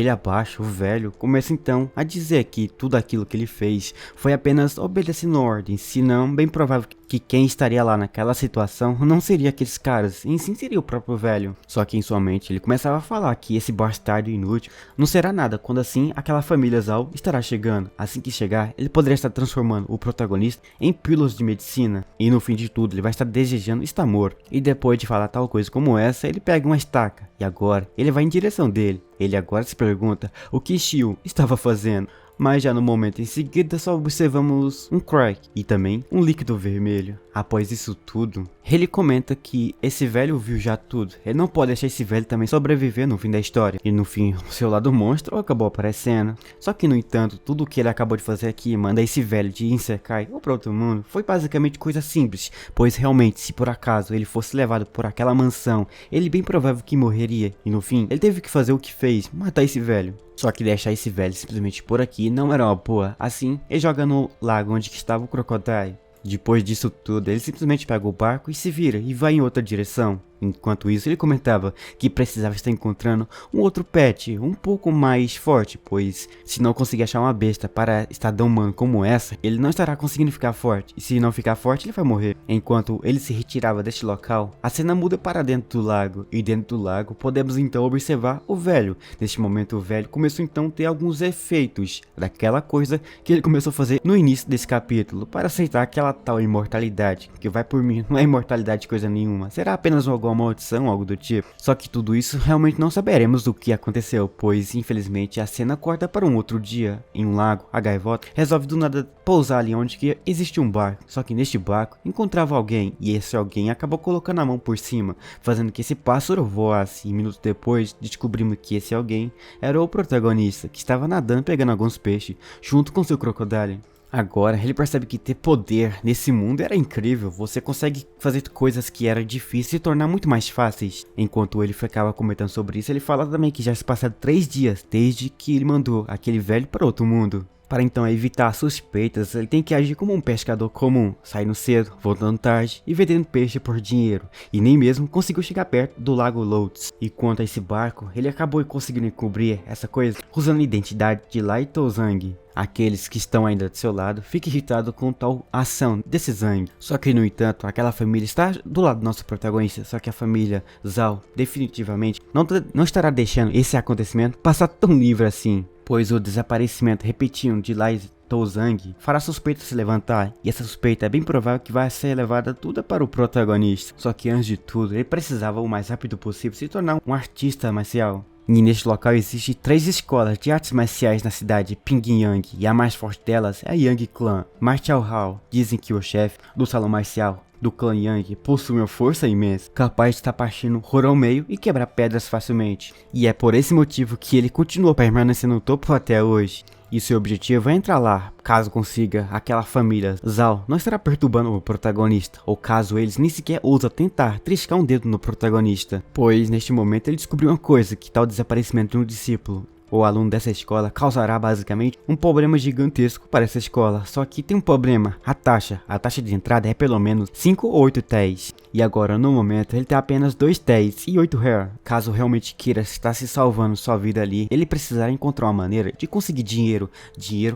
abaixo, o velho, começa então a dizer que tudo aquilo que ele fez foi apenas obedecendo ordens, senão bem provável que quem estaria lá naquela situação não seria aqueles caras, em sim seria o próprio velho. Só que em sua mente ele começava a falar que esse bastardo inútil não será nada, quando assim aquela família Zhao estará chegando. Assim que chegar, ele poderia estar transformando o protagonista em pílulas de medicina, e no fim de tudo ele vai estar desejando estar morto. E depois de falar tal coisa como essa, ele pega uma estaca, e agora ele vai em direção dele. Ele agora se pergunta o que Xiu estava fazendo. Mas já no momento em seguida só observamos um crack e também um líquido vermelho. Após isso tudo, ele comenta que esse velho viu já tudo. Ele não pode deixar esse velho também sobreviver no fim da história. E no fim, o seu lado monstro acabou aparecendo. Só que no entanto, tudo que ele acabou de fazer aqui, mandar esse velho de Isekai ou para outro mundo, foi basicamente coisa simples. Pois realmente, se por acaso ele fosse levado por aquela mansão, ele bem provável que morreria. E no fim, ele teve que fazer o que fez, matar esse velho. Só que deixar esse velho simplesmente por aqui não era uma boa. Assim, ele joga no lago onde estava o Crocodile. Depois disso tudo, ele simplesmente pega o barco e se vira e vai em outra direção. Enquanto isso, ele comentava que precisava estar encontrando um outro pet um pouco mais forte, pois se não conseguir achar uma besta para estadão humano como essa, ele não estará conseguindo ficar forte, e se não ficar forte, ele vai morrer. Enquanto ele se retirava deste local, a cena muda para dentro do lago, e dentro do lago podemos então observar o velho. Neste momento, o velho começou então a ter alguns efeitos daquela coisa que ele começou a fazer no início desse capítulo, para aceitar aquela tal imortalidade, que vai por mim, não é imortalidade coisa nenhuma, será apenas alguma maldição, algo do tipo. Só que tudo isso realmente não saberemos do que aconteceu, pois infelizmente a cena corta para um outro dia. Em um lago, a gaivota resolve do nada pousar ali onde que existe um barco. Só que neste barco encontrava alguém, e esse alguém acabou colocando a mão por cima, fazendo que esse pássaro voasse, e minutos depois descobrimos que esse alguém era o protagonista, que estava nadando pegando alguns peixes, junto com seu crocodilo. Agora ele percebe que ter poder nesse mundo era incrível, você consegue fazer coisas que eram difíceis se tornar muito mais fáceis. Enquanto ele ficava comentando sobre isso, ele fala também que já se passaram 3 dias desde que ele mandou aquele velho para outro mundo. Para então evitar suspeitas, ele tem que agir como um pescador comum, saindo cedo, voltando tarde e vendendo peixe por dinheiro, e nem mesmo conseguiu chegar perto do lago Lotus. E quanto a esse barco, ele acabou conseguindo encobrir essa coisa usando a identidade de Lai Zhang. Aqueles que estão ainda do seu lado ficam irritados com tal ação desse Zhang. Só que no entanto, aquela família está do lado do nosso protagonista, só que a família Zhao definitivamente não estará deixando esse acontecimento passar tão livre assim. Pois o desaparecimento repetido de Lai Zhang fará suspeita se levantar, e essa suspeita é bem provável que vai ser levada toda para o protagonista. Só que antes de tudo, ele precisava o mais rápido possível se tornar um artista marcial. E neste local existem 3 escolas de artes marciais na cidade Pingyang, e a mais forte delas é a Yang Clan. Martial Hall dizem que o chefe do salão marcial do clã Yang possui uma força imensa, capaz de estar partindo rolo ao meio e quebrar pedras facilmente. E é por esse motivo que ele continua permanecendo no topo até hoje. E seu objetivo é entrar lá, caso consiga aquela família Zhao não estará perturbando o protagonista, ou caso eles nem sequer ousam tentar triscar um dedo no protagonista, pois neste momento ele descobriu uma coisa, que tal desaparecimento de um discípulo ou aluno dessa escola causará basicamente um problema gigantesco para essa escola. Só que tem um problema, a taxa de entrada é pelo menos 5 ou 8 TEIs. E agora no momento ele tem apenas 2 TEIs e 8 Hair. Caso realmente queira estar se salvando sua vida ali, ele precisará encontrar uma maneira de conseguir dinheiro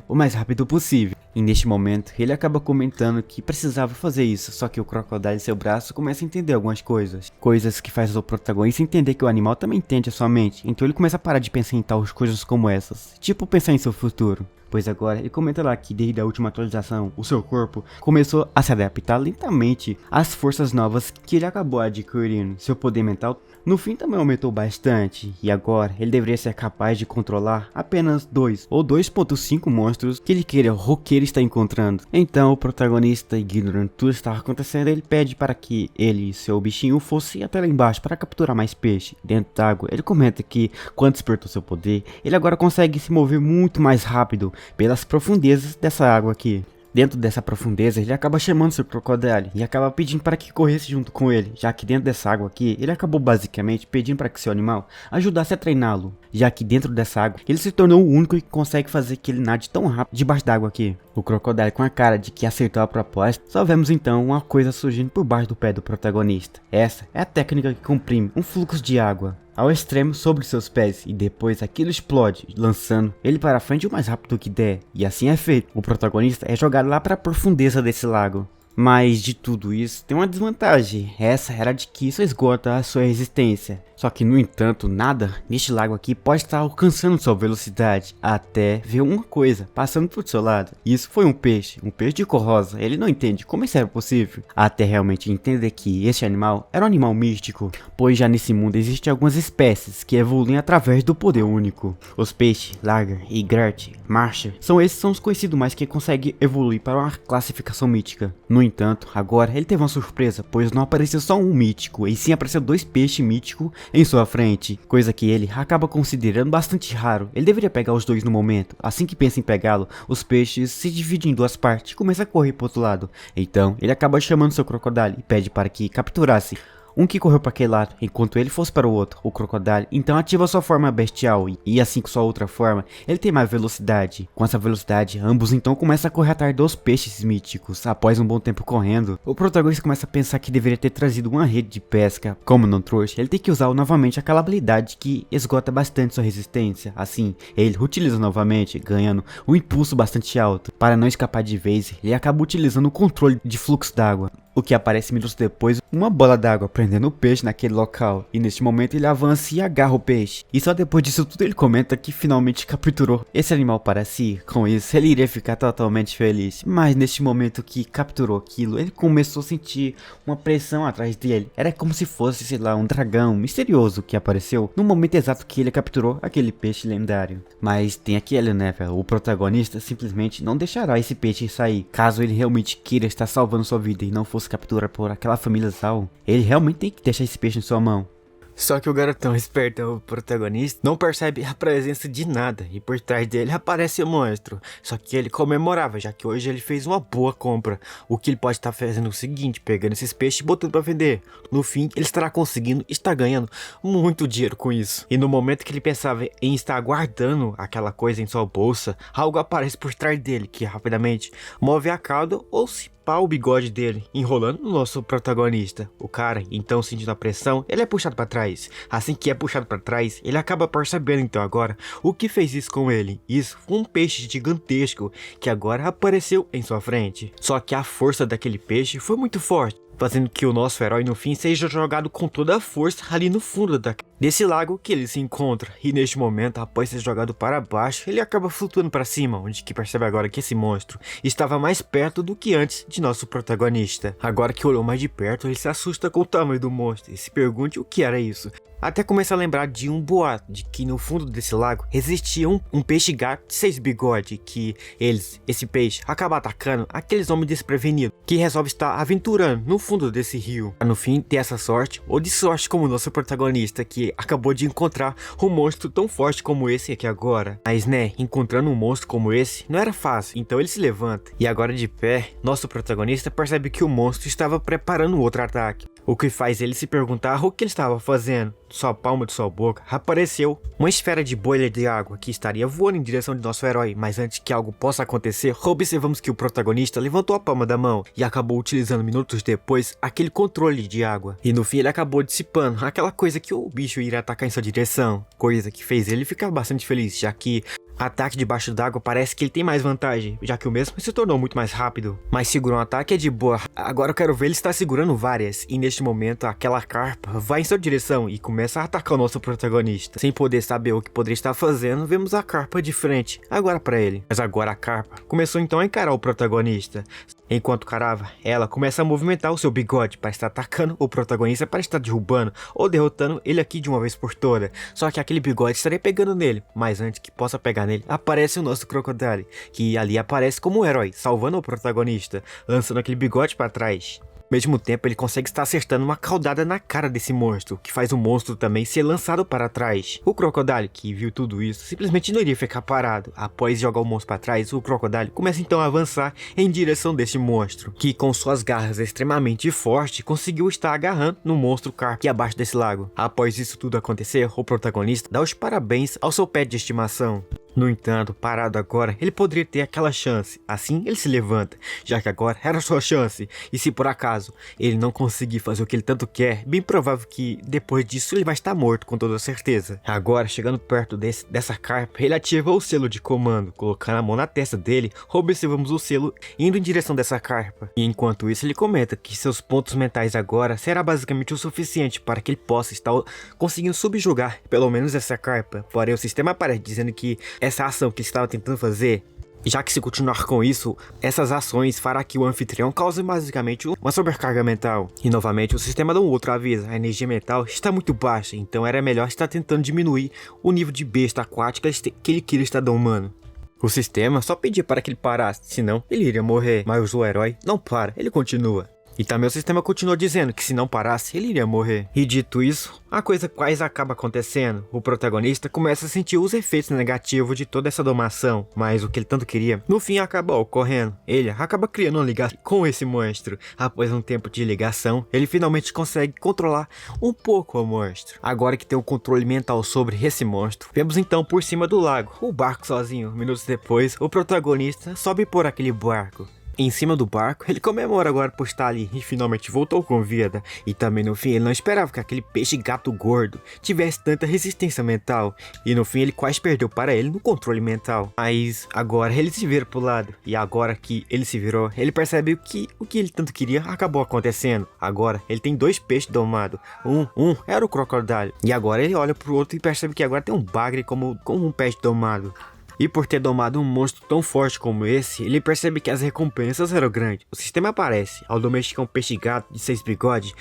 o mais rápido possível. E neste momento ele acaba comentando que precisava fazer isso, só que o crocodilo em seu braço começa a entender algumas coisas que faz o protagonista entender que o animal também entende a sua mente. Então ele começa a parar de pensar em tal coisas como essas, tipo pensar em seu futuro. Pois agora ele comenta lá que desde a última atualização, o seu corpo começou a se adaptar lentamente às forças novas que ele acabou adquirindo. Seu poder mental no fim também aumentou bastante, e agora ele deveria ser capaz de controlar apenas 2 ou 2.5 monstros que ele queira ou queira estar encontrando. Então o protagonista, ignorando tudo que estava acontecendo, ele pede para que ele e seu bichinho fossem até lá embaixo para capturar mais peixe. Dentro d'água, ele comenta que quando despertou seu poder, ele agora consegue se mover muito mais rápido pelas profundezas dessa água aqui. Dentro dessa profundeza, ele acaba chamando seu crocodilo e acaba pedindo para que corresse junto com ele, já que dentro dessa água aqui, ele acabou basicamente pedindo para que seu animal ajudasse a treiná-lo, já que dentro dessa água, ele se tornou o único que consegue fazer que ele nade tão rápido debaixo d'água aqui. O crocodilo com a cara de que acertou a proposta, só vemos então uma coisa surgindo por baixo do pé do protagonista. Essa é a técnica que comprime um fluxo de água ao extremo sobre seus pés, e depois aquilo explode, lançando ele para frente o mais rápido que der, e assim é feito. O protagonista é jogado lá para a profundeza desse lago. Mas de tudo isso, tem uma desvantagem. Essa era de que isso esgota a sua resistência. Só que, no entanto, nada neste lago aqui pode estar alcançando sua velocidade até ver uma coisa passando por seu lado. Isso foi um peixe de cor rosa. Ele não entende como isso era possível, até realmente entender que este animal era um animal místico, pois já nesse mundo existem algumas espécies que evoluem através do poder único. Os peixes, Lager e Gert, Marcha, são os conhecidos mais que conseguem evoluir para uma classificação mítica. No entanto, agora ele teve uma surpresa, pois não apareceu só um mítico, e sim apareceu dois peixes míticos em sua frente, coisa que ele acaba considerando bastante raro. Ele deveria pegar os dois no momento. Assim que pensa em pegá-lo, os peixes se dividem em duas partes e começam a correr para o outro lado. Então, ele acaba chamando seu crocodilo e pede para que capturasse um que correu para aquele lado, enquanto ele fosse para o outro. O crocodilo então ativa sua forma bestial e assim com sua outra forma, ele tem mais velocidade. Com essa velocidade, ambos então começam a correr atrás dos peixes míticos. Após um bom tempo correndo, o protagonista começa a pensar que deveria ter trazido uma rede de pesca. Como não trouxe, ele tem que usar novamente aquela habilidade que esgota bastante sua resistência. Assim, ele utiliza novamente, ganhando um impulso bastante alto. Para não escapar de vez, ele acaba utilizando o controle de fluxo d'água, o que aparece minutos depois uma bola d'água prendendo o peixe naquele local, e neste momento ele avança e agarra o peixe, e só depois disso tudo ele comenta que finalmente capturou esse animal para si. Com isso ele iria ficar totalmente feliz, mas neste momento que capturou aquilo, ele começou a sentir uma pressão atrás dele. Era como se fosse, sei lá, um dragão misterioso que apareceu no momento exato que ele capturou aquele peixe lendário. Mas tem aquele, né, velho, o protagonista simplesmente não deixará esse peixe sair, caso ele realmente queira estar salvando sua vida e não fosse captura por aquela família Zal. Ele realmente tem que deixar esse peixe em sua mão. Só que o garotão esperto, o protagonista, não percebe a presença de nada e por trás dele aparece o monstro. Só que ele comemorava, já que hoje ele fez uma boa compra. O que ele pode estar fazendo é o seguinte, pegando esses peixes e botando para vender. No fim, ele estará conseguindo, está ganhando muito dinheiro com isso. E no momento que ele pensava em estar guardando aquela coisa em sua bolsa, algo aparece por trás dele, que rapidamente move a cauda ou se o bigode dele, enrolando no nosso protagonista. O cara, então sentindo a pressão, ele é puxado para trás. Assim que é puxado para trás, ele acaba percebendo então agora o que fez isso com ele. Isso foi um peixe gigantesco que agora apareceu em sua frente. Só que a força daquele peixe foi muito forte, fazendo que o nosso herói no fim seja jogado com toda a força ali no fundo desse lago que ele se encontra. E neste momento, após ser jogado para baixo, ele acaba flutuando para cima, onde que percebe agora que esse monstro estava mais perto do que antes de nosso protagonista. Agora que olhou mais de perto, ele se assusta com o tamanho do monstro e se pergunta o que era isso. Até começa a lembrar de um boato de que no fundo desse lago existia um peixe gato de 6 bigodes, que esse peixe, acaba atacando aqueles homens desprevenidos que resolve estar aventurando no fundo desse rio. Para no fim ter essa sorte, ou de sorte como o nosso protagonista, que acabou de encontrar um monstro tão forte como esse aqui agora. Mas né, encontrando um monstro como esse não era fácil, então ele se levanta e agora de pé, nosso protagonista percebe que o monstro estava preparando outro ataque. O que faz ele se perguntar o que ele estava fazendo. Sua palma de sua boca apareceu uma esfera de bolha de água que estaria voando em direção de nosso herói, mas antes que algo possa acontecer, observamos que o protagonista levantou a palma da mão e acabou utilizando minutos depois aquele controle de água. E no fim ele acabou dissipando aquela coisa que o bicho iria atacar em sua direção, coisa que fez ele ficar bastante feliz, já que ataque debaixo d'água parece que ele tem mais vantagem, já que o mesmo se tornou muito mais rápido. Mas segurar um ataque é de boa. Agora eu quero ver ele estar segurando várias. E neste momento aquela carpa vai em sua direção e começa a atacar o nosso protagonista. Sem poder saber o que poderia estar fazendo, vemos a carpa de frente, agora para ele. Mas agora a carpa começou então a encarar o protagonista. Enquanto carava, ela começa a movimentar o seu bigode para estar atacando o protagonista, para estar derrubando ou derrotando ele aqui de uma vez por toda. Só que aquele bigode estaria pegando nele, mas antes que possa pegar nele, aparece o nosso crocodilo, que ali aparece como um herói, salvando o protagonista, lançando aquele bigode para trás. Ao mesmo tempo, ele consegue estar acertando uma caudada na cara desse monstro, que faz o monstro também ser lançado para trás. O crocodilo, que viu tudo isso, simplesmente não iria ficar parado. Após jogar o monstro para trás, o crocodilo começa então a avançar em direção desse monstro, que com suas garras extremamente fortes, conseguiu estar agarrando no monstro carpa aqui abaixo desse lago. Após isso tudo acontecer, o protagonista dá os parabéns ao seu pet de estimação. No entanto, parado agora, ele poderia ter aquela chance. Assim, ele se levanta, já que agora era a sua chance. E se por acaso ele não conseguir fazer o que ele tanto quer, bem provável que depois disso ele vai estar morto com toda certeza. Agora, chegando perto dessa carpa, ele ativa o selo de comando, colocando a mão na testa dele, observamos o selo indo em direção dessa carpa. E enquanto isso, ele comenta que seus pontos mentais agora será basicamente o suficiente para que ele possa estar conseguindo subjugar pelo menos essa carpa. Porém, o sistema aparece dizendo que essa ação que ele estava tentando fazer, já que se continuar com isso, essas ações fará que o anfitrião cause basicamente uma sobrecarga mental. E novamente o sistema dá um outro aviso, a energia mental está muito baixa, então era melhor estar tentando diminuir o nível de besta aquática que ele queria estar domando. O sistema só pedia para que ele parasse, senão ele iria morrer, mas o herói não para, ele continua. E também o sistema continua dizendo que se não parasse, ele iria morrer. E dito isso, a coisa quase acaba acontecendo. O protagonista começa a sentir os efeitos negativos de toda essa domação, mas o que ele tanto queria, no fim acaba ocorrendo. Ele acaba criando uma ligação com esse monstro. Após um tempo de ligação, ele finalmente consegue controlar um pouco o monstro. Agora que tem o controle mental sobre esse monstro, vemos então por cima do lago, o barco sozinho. Minutos depois, o protagonista sobe por aquele barco. Em cima do barco, ele comemora agora por estar ali e finalmente voltou com vida. E também no fim ele não esperava que aquele peixe gato gordo tivesse tanta resistência mental. E no fim ele quase perdeu para ele no controle mental. Mas agora ele se vira pro lado. E agora que ele se virou, ele percebe que o que ele tanto queria acabou acontecendo. Agora ele tem 2 peixes domados. Um era o crocodilo. E agora ele olha pro outro e percebe que agora tem um bagre como um peixe domado. E por ter domado um monstro tão forte como esse, ele percebe que as recompensas eram grandes. O sistema aparece, ao domesticar um peixe gato de 6 bigodes,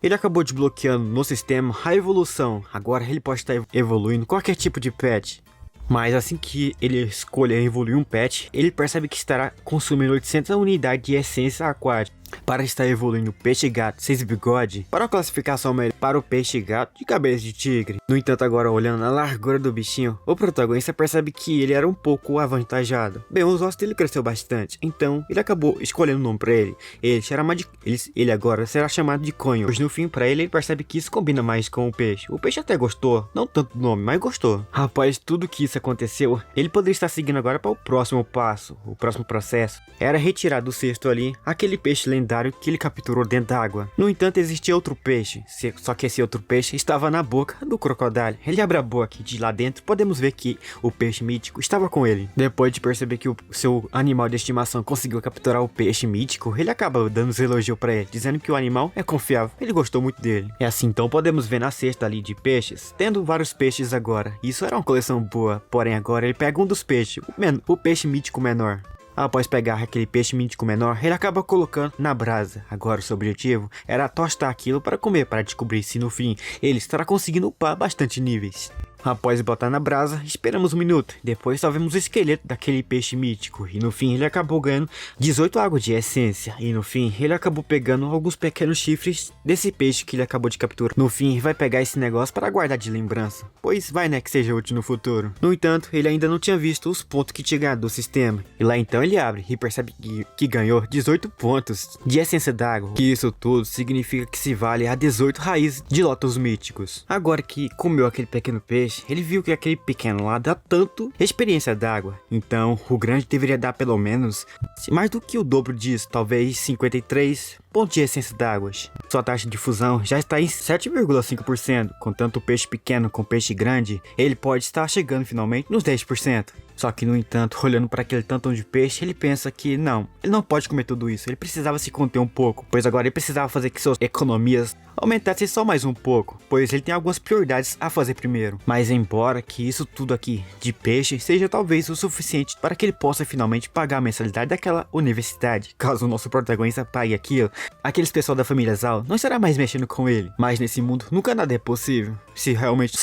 ele acabou desbloqueando no sistema a evolução. Agora ele pode estar evoluindo qualquer tipo de pet. Mas assim que ele escolhe evoluir um pet, ele percebe que estará consumindo 800 unidades de essência aquática para estar evoluindo o peixe gato 6 bigode para a classificação melhor para o peixe gato de cabeça de tigre. No entanto, agora olhando na largura do bichinho, o protagonista percebe que ele era um pouco avantajado. Bem, os ossos dele cresceu bastante, então ele acabou escolhendo um nome para ele. Ele agora será chamado de Conho, pois no fim para ele percebe que isso combina mais com o peixe. O peixe até gostou, não tanto do nome, mas gostou. Rapaz, tudo que isso aconteceu, ele poderia estar seguindo agora para o próximo passo. O próximo processo era retirar do cesto ali aquele peixe lendário que ele capturou dentro d'água. No entanto, existia outro peixe, só que esse outro peixe estava na boca do crocodilo. Ele abre a boca e de lá dentro podemos ver que o peixe mítico estava com ele. Depois de perceber que o seu animal de estimação conseguiu capturar o peixe mítico, ele acaba dando os elogios para ele, dizendo que o animal é confiável, ele gostou muito dele. E assim então podemos ver na cesta ali de peixes, tendo vários peixes agora. Isso era uma coleção boa, porém agora ele pega um dos peixes, o peixe mítico menor. Após pegar aquele peixe mítico menor, ele acaba colocando na brasa. Agora o seu objetivo era tostar aquilo para comer, para descobrir se no fim ele estará conseguindo upar bastante níveis. Após botar na brasa, esperamos um minuto. Depois só vemos o esqueleto daquele peixe mítico. E no fim ele acabou ganhando 18 águas de essência. E no fim ele acabou pegando alguns pequenos chifres desse peixe que ele acabou de capturar. No fim vai pegar esse negócio para guardar de lembrança. Pois vai, né, que seja útil no futuro. No entanto, ele ainda não tinha visto os pontos que tinha ganhado do sistema. E lá então ele abre e percebe que ganhou 18 pontos de essência d'água. Que isso tudo significa que se vale a 18 raízes de lótus míticos. Agora que comeu aquele pequeno peixe, ele viu que aquele pequeno lá dá tanto experiência d'água. Então o grande deveria dar pelo menos mais do que o dobro disso, talvez 53 pontos de essência d'água. Sua taxa de fusão já está em 7,5%. Com tanto peixe pequeno com peixe grande, ele pode estar chegando finalmente nos 10%. Só que no entanto, olhando para aquele tantão de peixe, ele pensa que não, ele não pode comer tudo isso, ele precisava se conter um pouco, pois agora ele precisava fazer que suas economias aumentassem só mais um pouco, pois ele tem algumas prioridades a fazer primeiro. Mas embora que isso tudo aqui de peixe seja talvez o suficiente para que ele possa finalmente pagar a mensalidade daquela universidade, caso o nosso protagonista pague aquilo, aqueles pessoal da família Zal não estará mais mexendo com ele. Mas nesse mundo nunca nada é possível. Se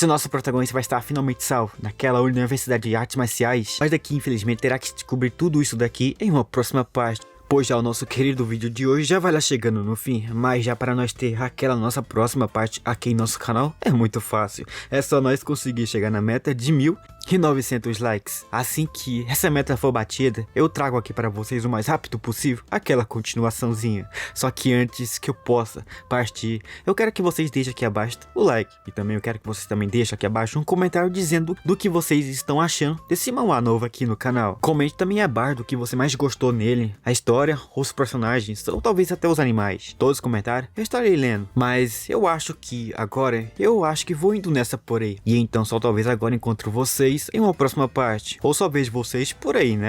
nosso protagonista vai estar finalmente salvo naquela universidade de artes marciais, mas daqui infelizmente terá que descobrir tudo isso daqui em uma próxima parte. Pois já o nosso querido vídeo de hoje já vai lá chegando no fim, mas já para nós ter aquela nossa próxima parte aqui em nosso canal é muito fácil. É só nós conseguir chegar na meta de 1000 e 900 likes. Assim que essa meta for batida, eu trago aqui para vocês o mais rápido possível aquela continuaçãozinha. Só que antes que eu possa partir, eu quero que vocês deixem aqui abaixo o like. E também eu quero que vocês também deixem aqui abaixo um comentário dizendo do que vocês estão achando desse manhwa novo aqui no canal. Comente também abaixo do que você mais gostou nele, a história, os personagens, ou talvez até os animais. Todos os comentários eu estarei lendo. Mas eu acho que agora, vou indo nessa por aí. E então só talvez agora encontro vocês em uma próxima parte. Ou só vejo vocês por aí, né?